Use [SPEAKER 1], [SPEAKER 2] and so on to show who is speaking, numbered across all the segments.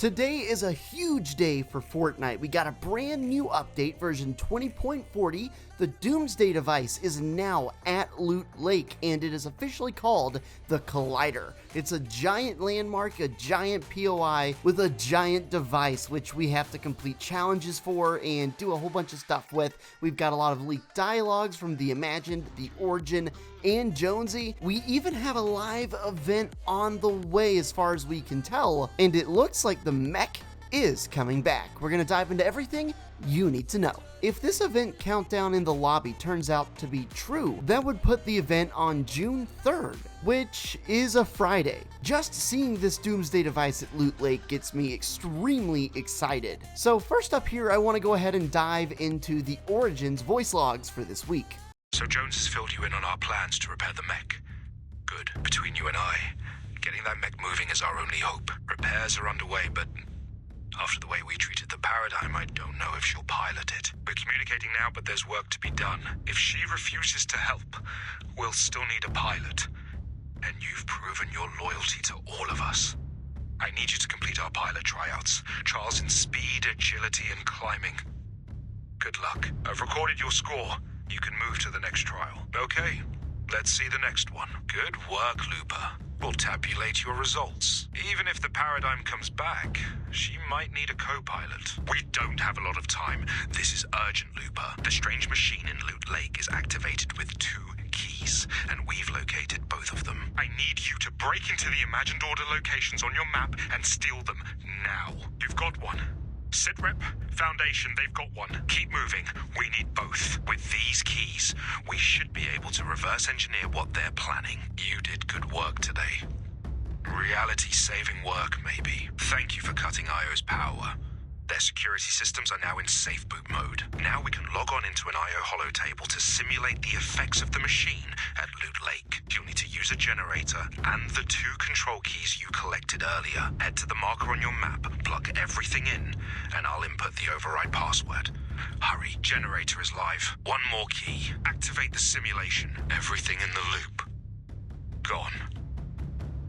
[SPEAKER 1] Today is a huge day for Fortnite. We got a brand new update, version 20.40. The Doomsday Device is now at Loot Lake, and it is officially called the Collider. It's a giant landmark, a giant POI with a giant device, which we have to complete challenges for and do a whole bunch of stuff with. We've got a lot of leaked dialogues from the Imagined, the Origin, and Jonesy. We even have a live event on the way as far as we can tell, and it looks like the Mech is coming back. We're gonna dive into everything you need to know. If this event countdown in the lobby turns out to be true, that would put the event on June 3rd, which is a Friday. Just seeing this Doomsday Device at Loot Lake gets me extremely excited. So first up here, I want to go ahead and dive into the Origins voice logs for this week.
[SPEAKER 2] So Jones has filled you in on our plans to repair the mech. Good. Between you and I, getting that mech moving is our only hope. Repairs are underway, but after the way we treated the Paradigm, I don't know if she'll pilot it. We're communicating now, but there's work to be done. If she refuses to help, we'll still need a pilot. And you've proven your loyalty to all of us. I need you to complete our pilot tryouts. Trials in speed, agility, and climbing. Good luck. I've recorded your score. You can move to the next trial. Okay, let's see the next one. Good work, Looper. We'll tabulate your results. Even if the Paradigm comes back, she might need a co-pilot. We don't have a lot of time. This is urgent, Looper. The strange machine in Loot Lake is activated with 2 keys, and we've located both of them. I need you to break into the Imagined Order locations on your map and steal them now. You've got one. Sitrep, Foundation, they've got one. Keep moving. We need both. With these keys, we should be able to reverse engineer what they're planning. You did good work today. Reality-saving work, maybe. Thank you for cutting IO's power. Their security systems are now in safe boot mode. Now we can log on into an IO holotable to simulate the effects of the machine at Loot Lake. You'll need to use a generator and the 2 control keys you collected earlier. Head to the marker on your map, plug everything in, and I'll input the override password. Hurry, generator is live. One more key. Activate the simulation. Everything in the loop. Gone.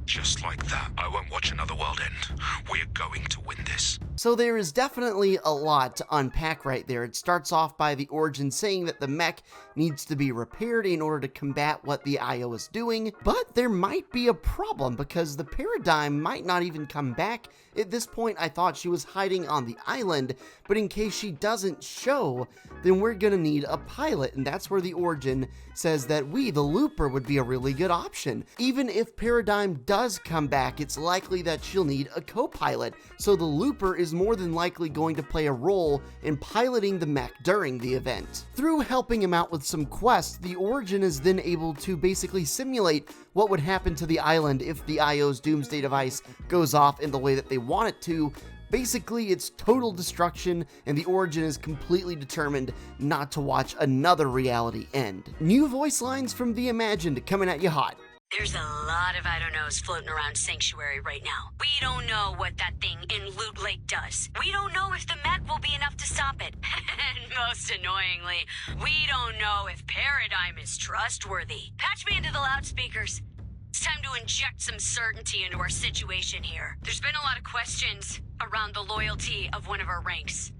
[SPEAKER 2] Just like that, I won't watch another world end. We're going to win this.
[SPEAKER 1] So there is definitely a lot to unpack right there. It starts off by the Origin saying that the mech needs to be repaired in order to combat what the IO is doing, but there might be a problem because the Paradigm might not even come back. At this point, I thought she was hiding on the island, but in case she doesn't show, then we're gonna need a pilot, and that's where the Origin says that we, the Looper, would be a really good option. Even if Paradigm does come back, it's likely that she'll need a co-pilot, so the Looper is more than likely going to play a role in piloting the mech during the event. Through helping him out with some quests, the Origin is then able to basically simulate what would happen to the island if the IO's Doomsday Device goes off in the way that they want it to. Basically, it's total destruction, and the Origin is completely determined not to watch another reality end. New voice lines from the Imagined coming at you hot.
[SPEAKER 3] There's a lot of I don't knows floating around Sanctuary right now. We don't know what that thing in Loot Lake does. We don't know if the mech will be enough to stop it. And most annoyingly, we don't know if Paradigm is trustworthy. Patch me into the loudspeakers. It's time to inject some certainty into our situation here. There's been a lot of questions around the loyalty of one of our ranks,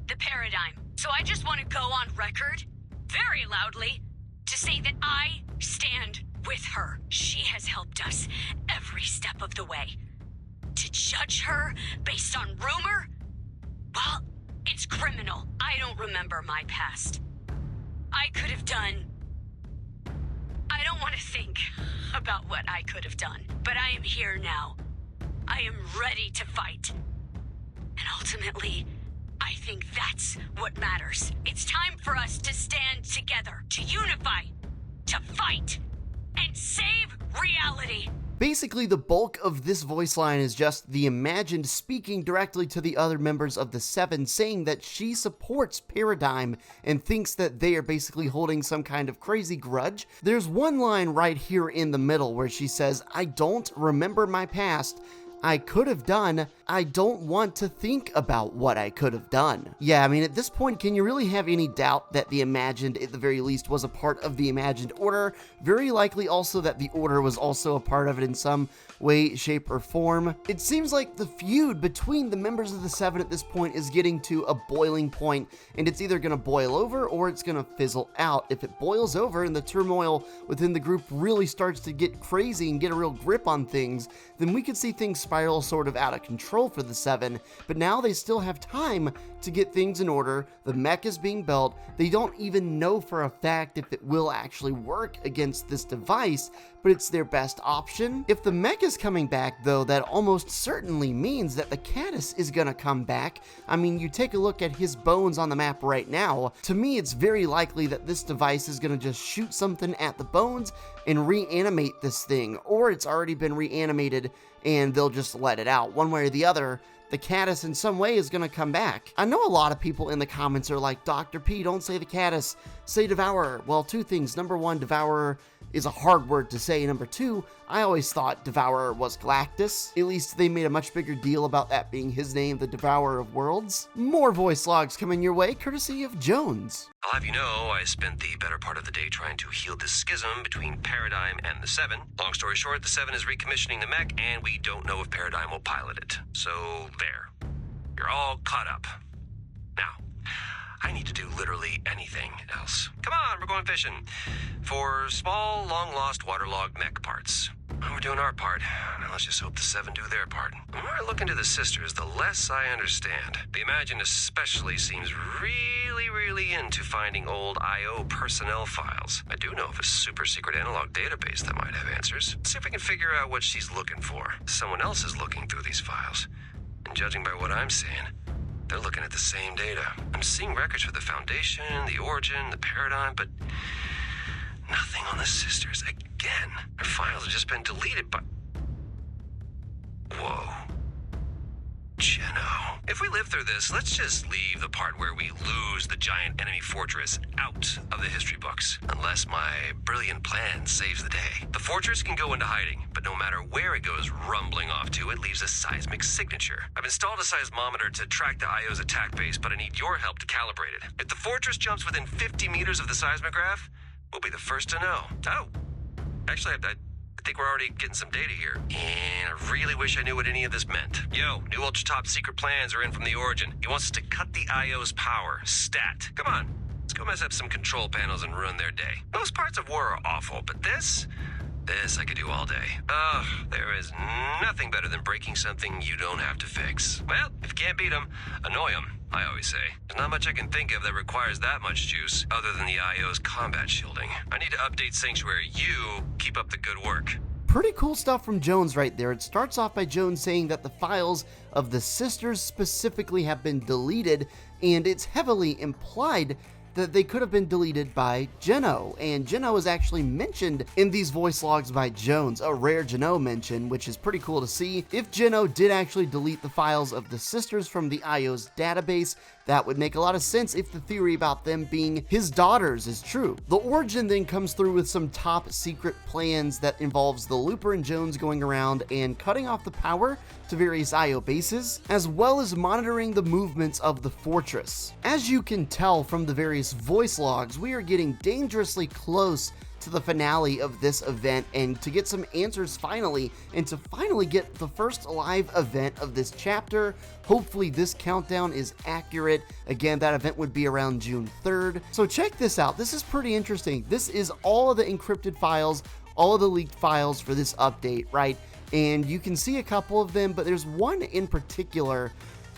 [SPEAKER 3] the Paradigm. So I just want to go on record, very loudly, to say that I stand with her. She has helped us every step of the way. To judge her based on rumor? Well, it's criminal. I don't remember my past. I could have done... I don't want to think about what I could have done, but I am here now. I am ready to fight. And ultimately, I think that's what matters. It's time for us to stand together, to unify, to fight, and save reality.
[SPEAKER 1] Basically, the bulk of this voice line is just the Imagined speaking directly to the other members of the Seven, saying that she supports Paradigm and thinks that they are basically holding some kind of crazy grudge. There's one line right here in the middle where she says, "I don't remember my past. I could have done, I don't want to think about what I could have done. Yeah, I mean, at this point, can you really have any doubt that the Imagined, at the very least, was a part of the Imagined Order? Very likely also that the Order was also a part of it in some way, shape, or form. It seems like the feud between the members of the Seven at this point is getting to a boiling point, and it's either going to boil over or it's going to fizzle out. If it boils over and the turmoil within the group really starts to get crazy and get a real grip on things, then we could see things spiral sort of out of control for the Seven. But now they still have time to get things in order. The mech is being built. They don't even know for a fact if it will actually work against this device, but it's their best option. If the mech is coming back, though, that almost certainly means that the Caddis is gonna come back. I mean, you take a look at his bones on the map right now. To me, it's very likely that this device is gonna just shoot something at the bones and reanimate this thing, or it's already been reanimated and they'll just let it out. One way or the other, the Caddis in some way is going to come back. I know a lot of people in the comments are like, Dr. P, don't say the Caddis, say Devourer. Well, two things. Number one, Devourer is a hard word to say. Number two, I always thought Devourer was Galactus. At least they made a much bigger deal about that being his name, the Devourer of Worlds. More voice logs coming your way, courtesy of Jones.
[SPEAKER 4] I'll have you know, I spent the better part of the day trying to heal this schism between Paradigm and the Seven. Long story short, the Seven is recommissioning the mech, and we don't know if Paradigm will pilot it. So, there. You're all caught up. Now, I need to do literally anything else. Come on, we're going fishing. For small, long-lost, waterlogged mech parts. We're doing our part. Now let's just hope the Seven do their part. The more I look into the sisters, the less I understand. The Imagined especially seems really into finding old I.O. personnel files. I do know of a super secret analog database that might have answers. Let's see if we can figure out what she's looking for. Someone else is looking through these files. And judging by what I'm seeing, they're looking at the same data. I'm seeing records for the Foundation, the Origin, the Paradigm, but nothing on the sisters again. Their files have just been deleted by... Whoa. Geno. If we live through this, let's just leave the part where we lose the giant enemy fortress out of the history books. Unless my brilliant plan saves the day. The fortress can go into hiding, but no matter where it goes rumbling off to, it leaves a seismic signature. I've installed a seismometer to track the IO's attack base, but I need your help to calibrate it. If the fortress jumps within 50 meters of the seismograph, we'll be the first to know. Oh, actually, I think we're already getting some data here. And I really wish I knew what any of this meant. Yo, new ultra-top secret plans are in from the Origin. He wants us to cut the IO's power. Stat. Come on, let's go mess up some control panels and ruin their day. Most parts of war are awful, but this I could do all day. Ugh, there is nothing better than breaking something you don't have to fix. Well, if you can't beat them, annoy them, I always say. There's not much I can think of that requires that much juice, other than the IO's combat shielding. I need to update Sanctuary. You keep up the good work.
[SPEAKER 1] Pretty cool stuff from Jones right there. It starts off by Jones saying that the files of the sisters specifically have been deleted, and it's heavily implied that they could have been deleted by Geno, and Geno is actually mentioned in these voice logs by Jones, a rare Geno mention, which is pretty cool to see. If Geno did actually delete the files of the sisters from the IO's database, that would make a lot of sense if the theory about them being his daughters is true. The Origin then comes through with some top secret plans that involves the Looper and Jones going around and cutting off the power to various IO bases, as well as monitoring the movements of the fortress. As you can tell from the various voice logs, we are getting dangerously close to the finale of this event, and to get some answers finally, and to finally get the first live event of this chapter. Hopefully this countdown is accurate. Again, that event would be around June 3rd. So check this out. This is pretty interesting. This is all of the encrypted files, all of the leaked files for this update, right? And you can see a couple of them, but there's one in particular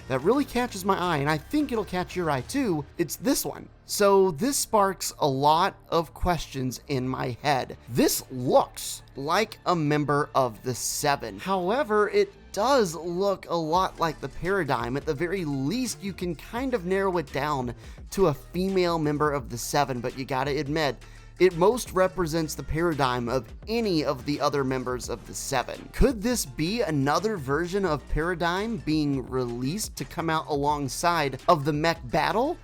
[SPEAKER 1] that really catches my eye, and I think it'll catch your eye too. It's this one. So this sparks a lot of questions in my head. This looks like a member of the Seven. However, it does look a lot like the Paradigm. At the very least, you can kind of narrow it down to a female member of the Seven, but you gotta admit, it most represents the Paradigm of any of the other members of the Seven. Could this be another version of Paradigm being released to come out alongside of the mech battle?